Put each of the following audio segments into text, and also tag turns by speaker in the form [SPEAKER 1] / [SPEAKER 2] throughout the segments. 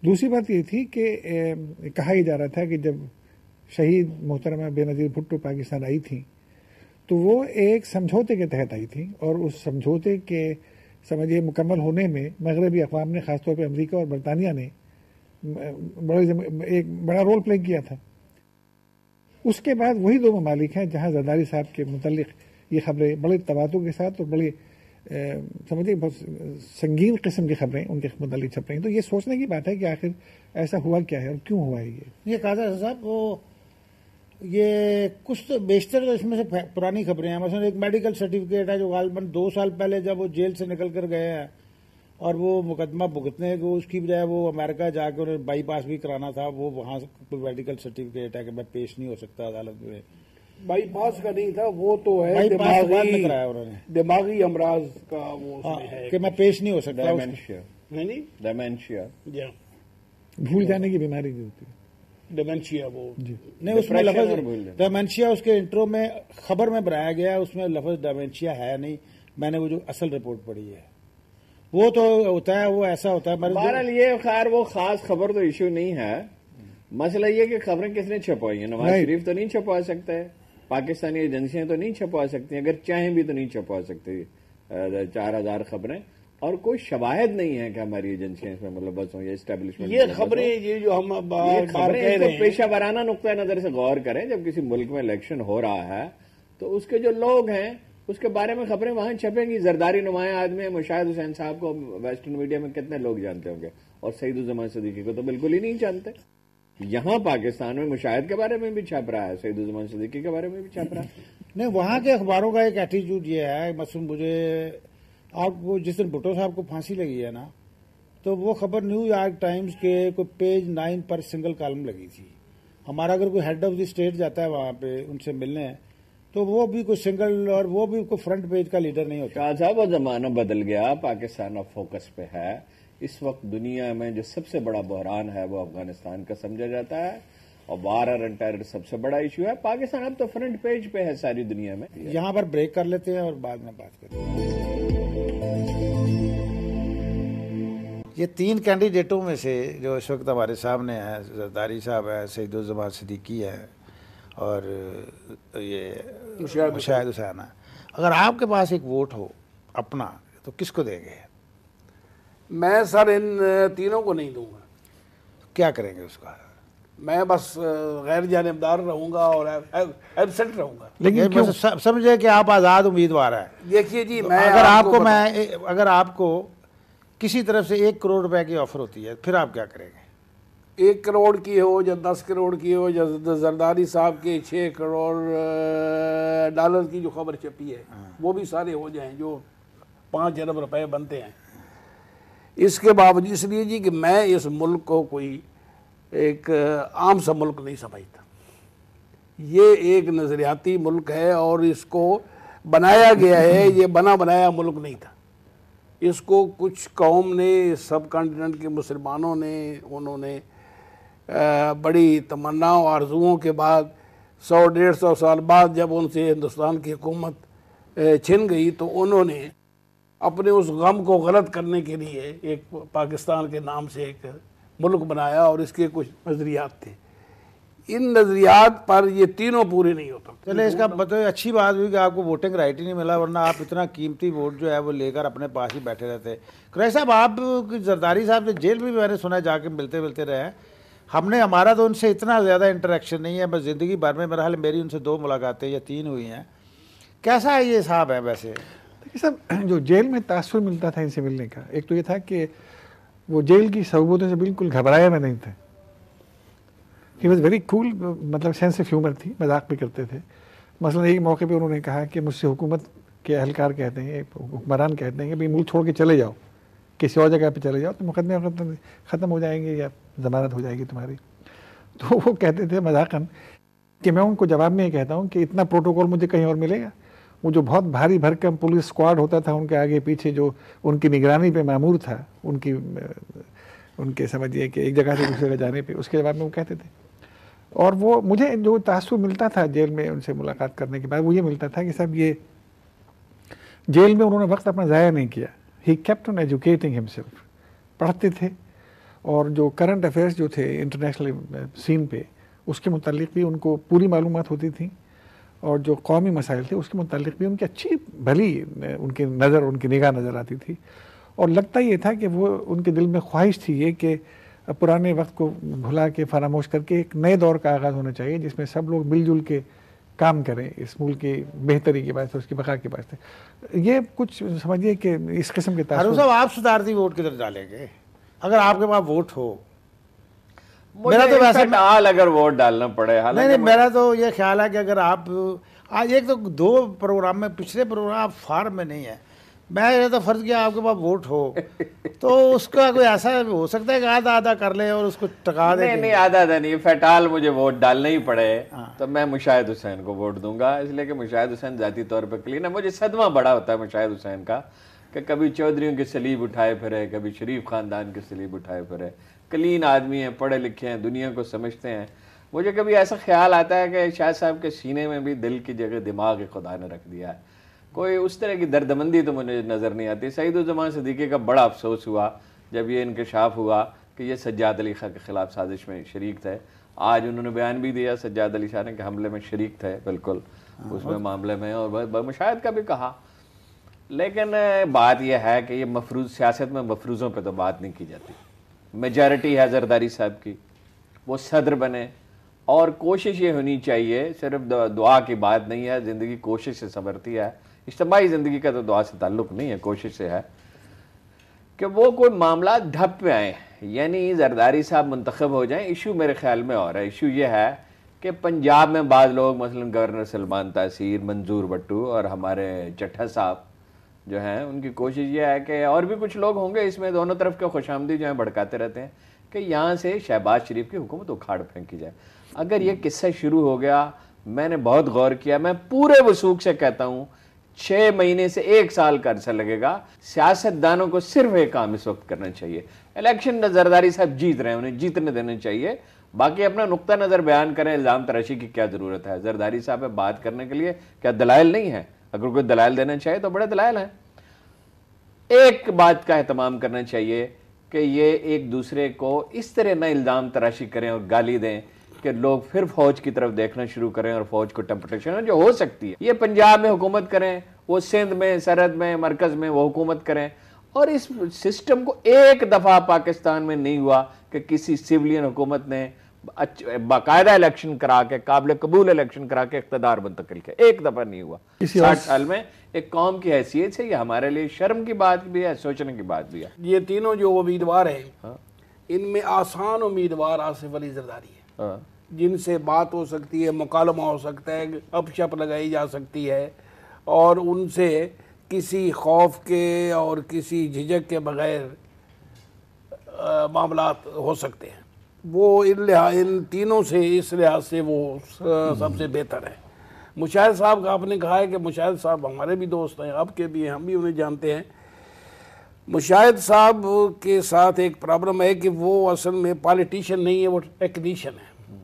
[SPEAKER 1] دوسری بات یہ تھی کہ کہا ہی جا رہا تھا کہ جب شہید محترمہ بے نظیر بھٹو پاکستان آئی تھیں تو وہ ایک سمجھوتے کے تحت آئی تھیں، اور اس سمجھوتے کے سمجھیے مکمل ہونے میں مغربی اقوام نے، خاص طور پہ امریکہ اور برطانیہ نے ایک بڑا رول پلے کیا تھا۔ اس کے بعد وہی دو ممالک ہیں جہاں زرداری صاحب کے متعلق یہ خبریں بڑے تواتر کے ساتھ اور بڑی سمجھے بہت سنگین قسم کی خبریں ان کے متعلق چھپ رہی ہیں۔ تو یہ سوچنے کی بات ہے کہ آخر ایسا ہوا کیا ہے اور کیوں ہوا ہے یہ
[SPEAKER 2] قاضی صاحب وہ یہ کچھ تو بیشتر تو اس میں سے پرانی خبریں ہیں۔ مثلا ایک میڈیکل سرٹیفکیٹ ہے جو غالباً 2 سال پہلے جب وہ جیل سے نکل کر گئے ہیں اور وہ مقدمہ بھگتنے کو اس کی بجائے وہ امریکہ جا کے انہیں بائی پاس بھی کرانا تھا، وہ وہاں سے میڈیکل سرٹیفکیٹ ہے کہ میں پیش نہیں ہو سکتا عدالت میں۔
[SPEAKER 3] بائی پاس کا نہیں تھا، وہ تو ہے
[SPEAKER 2] بائی پاس بعد میں کرایا انہوں نے،
[SPEAKER 3] دماغی امراض کا وہ اس میں ہے
[SPEAKER 2] کہ میں پیش نہیں ہو سکتا۔
[SPEAKER 3] ڈیمینشیا
[SPEAKER 1] بھول جانے کی بیماری جو ہوتی ہے
[SPEAKER 3] ڈیمینشیا وہ
[SPEAKER 1] جی
[SPEAKER 2] نہیں، اس میں لفظ ڈیمینشیا اس کے انٹرو میں خبر میں بنایا گیا ہے، اس میں لفظ ڈیمینشیا ہے نہیں۔ میں نے وہ جو اصل رپورٹ پڑھی ہے وہ تو ہوتا ہے، وہ ایسا ہوتا ہے۔
[SPEAKER 4] بہرحال یہ خیر وہ خاص خبر تو ایشو نہیں ہے، مسئلہ یہ کہ خبریں کس نے چھپوائی ہیں؟ نواز شریف تو نہیں چھپوا سکتے، پاکستانی ایجنسیاں تو نہیں چھپوا سکتی، اگر چاہیں بھی تو نہیں چھپوا سکتی 4000 خبریں، اور کوئی شواہد نہیں ہے کہ ہماری ایجنسیاں اس میں ملوث ہوں یا اسٹیبلشمنٹ۔
[SPEAKER 3] یہ خبریں یہ جو ہم
[SPEAKER 4] پیشہ ورانہ نقطۂ نظر سے غور کریں، جب کسی ملک میں الیکشن ہو رہا ہے تو اس کے جو لوگ ہیں اس کے بارے میں خبریں وہاں چھپیں گی۔ زرداری نمایاں آدمی ہے، مشاہد حسین صاحب کو ویسٹرن میڈیا میں کتنے لوگ جانتے ہوں گے، اور سعید الزمان صدیقی کو تو بالکل ہی نہیں جانتے۔ یہاں پاکستان میں مشاہد کے بارے میں بھی چھپ رہا ہے، سعید الزمان صدیقی کے بارے میں بھی چھپ رہا ہے۔
[SPEAKER 2] نہیں، وہاں کے اخباروں کا ایک ایٹیچیوڈ یہ ہے، مثلا مجھے آپ کو جس دن بھٹو صاحب کو پھانسی لگی ہے نا، تو وہ خبر نیو یارک ٹائمز کے کوئی پیج 9 پر سنگل کالم لگی تھی۔ ہمارا اگر کوئی ہیڈ آف دی اسٹیٹ جاتا ہے وہاں پہ ان سے ملنے تو وہ بھی کوئی سنگل، اور وہ بھی کوئی فرنٹ پیج کا لیڈر نہیں ہوتا۔
[SPEAKER 4] شاہ صاحب وہ زمانہ بدل گیا، پاکستان اب فوکس پہ ہے۔ اس وقت دنیا میں جو سب سے بڑا بحران ہے وہ افغانستان کا سمجھا جاتا ہے، اور وار اینڈ ٹیرر سب سے بڑا ایشو ہے۔ پاکستان اب تو فرنٹ پیج پہ ہے ساری دنیا میں۔
[SPEAKER 2] یہاں پر بریک کر لیتے ہیں اور بعد میں بات کرتے ہیں۔ یہ 3 کینڈیڈیٹوں میں سے جو اس وقت ہمارے سامنے ہیں، زرداری صاحب ہیں، سعید الزمان صدیقی ہیں اور یہ مشاہد حسین ہے، اگر آپ کے پاس ایک ووٹ ہو اپنا تو کس کو دیں گے؟
[SPEAKER 3] میں سر ان تینوں کو نہیں دوں گا۔
[SPEAKER 2] کیا کریں گے اس کا؟
[SPEAKER 3] میں بس غیر جانبدار رہوں گا اور ایبسنٹ رہوں گا۔
[SPEAKER 2] لیکن سمجھے کہ آپ آزاد امیدوار ہیں۔
[SPEAKER 3] دیکھیے جی، میں
[SPEAKER 2] اگر آپ کو کسی طرف سے 1 کروڑ روپے کی آفر ہوتی ہے پھر آپ کیا کریں گے؟
[SPEAKER 3] 1 کروڑ کی ہو یا 10 کروڑ کی ہو یا زرداری صاحب کے 6 کروڑ ڈالر کی جو خبر چھپی ہے وہ بھی سارے ہو جائیں جو 5 ارب روپے بنتے ہیں، اس کے باوجود اس لیے جی کہ میں اس ملک کو کوئی ایک عام سا ملک نہیں سمجھتا۔ یہ ایک نظریاتی ملک ہے اور اس کو بنایا گیا ہے، یہ بنا بنایا ملک نہیں تھا۔ اس کو کچھ قوم نے، سب کانٹیننٹ کے مسلمانوں نے، انہوں نے بڑی تمنا و آرزوؤں کے بعد 100-150 سال بعد جب ان سے ہندوستان کی حکومت چھن گئی تو انہوں نے اپنے اس غم کو غلط کرنے کے لیے ایک پاکستان کے نام سے ایک ملک بنایا، اور اس کے کچھ نظریات تھے۔ ان نظریات پر یہ تینوں پورے نہیں ہوتا۔
[SPEAKER 2] چلے اس کا بتائیے، اچھی بات ہوئی کہ آپ کو ووٹنگ رائٹ ہی نہیں ملا، ورنہ آپ اتنا قیمتی ووٹ جو ہے وہ لے کر اپنے پاس ہی بیٹھے رہتے۔ قریشی صاحب، آپ زرداری صاحب سے جیل میں بھی میں نے سنا جا کے ملتے رہے، ہمارا تو ان سے اتنا زیادہ انٹریکشن نہیں ہے، بس زندگی بھر میں میرا حال میری ان سے 2 ملاقاتیں یا 3 ہوئی ہیں۔ کیسا ہے یہ صاحب ہے ویسے؟
[SPEAKER 1] دیکھیے صاحب، جو جیل میں تاثر ملتا تھا ان سے ملنے کا، ایک تو یہ تھا کہ وہ جیل کی صعوبتوں سے بالکل گھبرایا میں نہیں تھا۔ ہی واز ویری کول، مطلب سینس آف ہیومر تھی، مذاق بھی کرتے تھے۔ مثلاً ایک موقع پہ انہوں نے کہا کہ مجھ سے حکومت کے اہلکار کہتے ہیں، حکمران کہتے ہیں کہ بھئی ملک چھوڑ کے چلے جاؤ، کسی اور جگہ پہ چلے جاؤ تو مقدمے ختم ہو جائیں گے یا ضمانت ہو جائے گی تمہاری۔ تو وہ کہتے تھے مذاقاً کہ میں ان کو جواب میں یہ کہتا ہوں کہ اتنا پروٹوکول مجھے کہیں اور ملے گا؟ وہ جو بہت بھاری بھرکم پولیس اسکواڈ ہوتا تھا ان کے آگے پیچھے، جو ان کی نگرانی پہ مامور تھا، ان کے سمجھیے کہ ایک جگہ سے دوسری جگہ جانے پہ، اس کے جواب میں وہ کہتے تھے۔ اور وہ مجھے جو تاثر ملتا تھا جیل میں ان سے ملاقات کرنے کے بعد، وہ یہ ملتا تھا کہ صاحب یہ جیل میں انہوں نے وقت اپنا ضائع نہیں کیا۔ He kept on educating himself, پڑھتے تھے اور جو کرنٹ افیئرس جو تھے انٹرنیشنل سین پہ اس کے متعلق بھی ان کو پوری معلومات ہوتی تھیں، اور جو قومی مسائل تھے اس کے متعلق بھی ان کی اچھی بھلی ان کی نظر، ان کی نگاہ نظر آتی تھی. اور لگتا یہ تھا کہ وہ ان کے دل میں خواہش تھی یہ کہ پرانے وقت کو بھلا کے فراموش کر کے ایک نئے دور کا آغاز ہونا چاہیے جس میں سب لوگ مل جل کے کام کریں اس ملک کی بہتری کے واسطے، اس کی بقا کے واسطے. یہ کچھ سمجھیے کہ اس قسم کے
[SPEAKER 2] ہارون صاحب آپ صدارتی ووٹ کدھر ڈالیں گے اگر آپ کے پاس ووٹ ہو؟
[SPEAKER 4] میرا تو ویسے اگر ووٹ ڈالنا پڑے،
[SPEAKER 2] نہیں میرا تو یہ خیال ہے کہ اگر آپ آج ایک تو 2 پروگرام میں، پچھلے پروگرام آپ فارم میں نہیں ہیں، میں یہ تو فرض کیا آپ کے پاس ووٹ ہو تو اس کا کوئی ایسا ہو سکتا ہے کہ آدھا آدھا کر لیں اور اس کو ٹکا دیں.
[SPEAKER 4] نہیں آدھا آدھا نہیں، فیٹال مجھے ووٹ ڈالنا ہی پڑے تو میں مشاہد حسین کو ووٹ دوں گا، اس لیے کہ مشاہد حسین ذاتی طور پہ کلین ہے. مجھے صدمہ بڑا ہوتا ہے مشاہد حسین کا کہ کبھی چودھریوں کی سلیب اٹھائے پھرے، کبھی شریف خاندان کی سلیب اٹھائے پھرے. کلین آدمی ہیں، پڑھے لکھے ہیں، دنیا کو سمجھتے ہیں. مجھے کبھی ایسا خیال آتا ہے کہ شاہ صاحب کے سینے میں بھی دل کی جگہ دماغ خدا نے رکھ دیا ہے. کوئی اس طرح کی دردمندی تو مجھے نظر نہیں آتی. سعید الزمان صدیقی کا بڑا افسوس ہوا جب یہ انکشاف ہوا کہ یہ سجاد علی خان کے خلاف سازش میں شریک تھے. آج انہوں نے بیان بھی دیا سجاد علی شاہ نے کہ حملے میں شریک تھے بالکل اس میں معاملے میں، اور مشاہد کا بھی کہا. لیکن بات یہ ہے کہ یہ مفروض سیاست میں مفروضوں پہ تو بات نہیں کی جاتی. میجارٹی ہے زرداری صاحب کی، وہ صدر بنے، اور کوشش یہ ہونی چاہیے، صرف دعا کی بات نہیں ہے، زندگی کوشش سے سنورتی ہے. اجتماعی زندگی کا تو دعا سے تعلق نہیں ہے، کوشش سے ہے کہ وہ کوئی معاملات ڈھپ پہ آئیں، یعنی زرداری صاحب منتخب ہو جائیں. ایشو میرے خیال میں اور ہے، ایشو یہ ہے کہ پنجاب میں بعض لوگ مثلا گورنر سلمان تاثیر، منظور بٹو اور ہمارے چٹھا صاحب جو ہیں، ان کی کوشش یہ ہے کہ، اور بھی کچھ لوگ ہوں گے اس میں، دونوں طرف کے خوش آمدی جو ہیں بھڑکاتے رہتے ہیں کہ یہاں سے شہباز شریف کی حکومت اکھاڑ پھینکی جائے. اگر یہ قصہ شروع ہو گیا، میں نے بہت غور کیا، میں پورے وثوق سے کہتا ہوں 6 مہینے سے 1 سال کا عرصہ لگے گا. سیاست دانوں کو صرف ایک کام اس وقت کرنا چاہیے، الیکشن زرداری صاحب جیت رہے ہیں، انہیں جیتنے دینے چاہیے. باقی اپنا نقطہ نظر بیان کریں، الزام تراشی کی کیا ضرورت ہے؟ زرداری صاحب پہ بات کرنے کے لیے کیا دلائل نہیں ہیں؟ اگر کوئی دلائل دینا چاہے تو بڑے دلائل ہیں. ایک بات کا اہتمام کرنا چاہیے کہ یہ ایک دوسرے کو اس طرح نہ الزام تراشی کریں اور گالی دیں کہ لوگ پھر فوج کی طرف دیکھنا شروع کریں اور فوج کو ٹمپٹیشن جو ہو سکتی ہے. یہ پنجاب میں حکومت کریں، وہ سندھ میں، سرحد میں، مرکز میں وہ حکومت کریں. اور اس سسٹم کو ایک دفعہ پاکستان میں نہیں ہوا کہ کسی سیولین حکومت نے باقاعدہ الیکشن کرا کے، قابل قبول الیکشن کرا کے اقتدار منتقل کیا. ایک دفعہ نہیں ہوا 60 سال میں. ایک قوم کی حیثیت سے یہ ہمارے لیے شرم کی بات بھی ہے، سوچنے کی بات بھی ہے.
[SPEAKER 3] یہ تینوں جو امیدوار ہیں ان میں آسان امیدوار آصف علی زرداری ہے، جن سے بات ہو سکتی ہے، مکالمہ ہو سکتا ہے، اپ شپ لگائی جا سکتی ہے، اور ان سے کسی خوف کے اور کسی جھجک کے بغیر معاملات ہو سکتے ہیں. وہ ان تینوں سے اس لحاظ سے وہ سب سے بہتر ہے. مشاہد صاحب کا آپ نے کہا ہے کہ مشاہد صاحب ہمارے بھی دوست ہیں، آپ کے بھی ہیں، ہم بھی انہیں جانتے ہیں. مشاہد صاحب کے ساتھ ایک پرابلم ہے کہ وہ اصل میں پالیٹیشین نہیں ہے، وہ ٹیکنیشین ہے،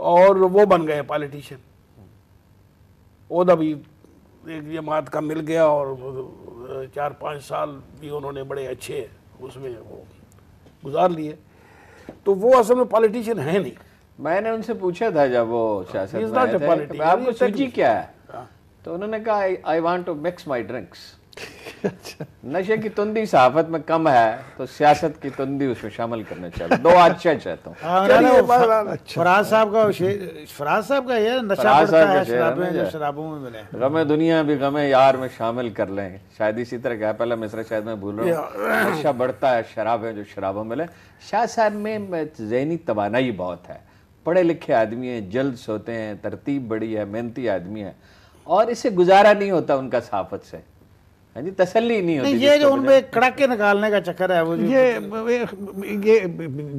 [SPEAKER 3] اور وہ بن گئے پالیٹیشین. عہدہ بھی ایک جماعت کا مل گیا اور 4-5 سال بھی انہوں نے بڑے اچھے اس میں وہ گزار لیے. تو وہ اصل میں پالیٹیشین ہے نہیں.
[SPEAKER 4] میں نے ان سے پوچھا تھا جب وہ سیاست میں آئے تھے کہ آپ کو سوچی کیا ہے، تو انہوں نے کہا I want to mix my drinks. نشے کی تندی صحافت میں کم ہے تو سیاست کی تندی اس میں شامل کرنا چاہتا ہوں. 2 اچھا چاہتا ہوں.
[SPEAKER 2] فراز صاحب کا یہ نشہ بڑھتا ہے شرابیں جو شرابوں میں ملے.
[SPEAKER 4] غم دنیا بھی غم یار میں شامل کر لیں، شاید اسی طرح کہا، پہلا مصرع شاید میں بھول رہا ہوں. نشہ بڑھتا ہے شرابیں جو شرابوں میں ملے. شاہ صاحب میں ذہنی توانائی بہت ہے، پڑھے لکھے آدمی ہیں، جلد سوتے ہیں، ترتیب بڑی ہے، محنتی آدمی ہے، اور اسے گزارا نہیں ہوتا ان کا صحافت سے. ہاں جی، تسلی نہیں ہوتی.
[SPEAKER 2] یہ جو ان میں کڑاکے نکالنے کا چکر ہے، وہ
[SPEAKER 1] یہ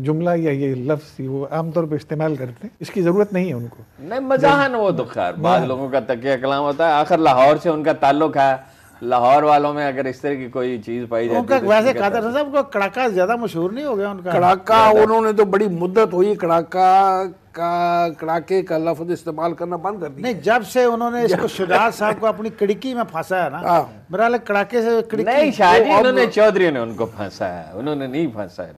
[SPEAKER 1] جملہ یا یہ لفظ وہ عام طور پہ استعمال کرتے ہیں، اس کی ضرورت نہیں ہے ان کو.
[SPEAKER 4] نہیں، مزاحن وہ تو خیر بعض لوگوں کا تکیہ کلام ہوتا ہے. آخر لاہور سے ان کا تعلق ہے، لاہور والوں میں اگر اس طرح کی کوئی چیز پائی
[SPEAKER 2] ان کا
[SPEAKER 4] جاتی
[SPEAKER 2] ویسے قادر صاحب کو کڑاکا زیادہ مشہور نہیں ہو گیا ان کا؟
[SPEAKER 3] کڑاکا انہوں نے تو بڑی مدت ہوئی کڑاکے کا لفظ استعمال کرنا بند کر دیا.
[SPEAKER 2] نہیں جب سے انہوں نے اس کو شجاعت صاحب کو اپنی کڑکی میں پھنسا ہے نا، میرا کڑاکے سے
[SPEAKER 4] نہیں شاید انہوں نے چودھری نے ان کو پھنسا ہے، انہوں نے نہیں پھنسا ہے.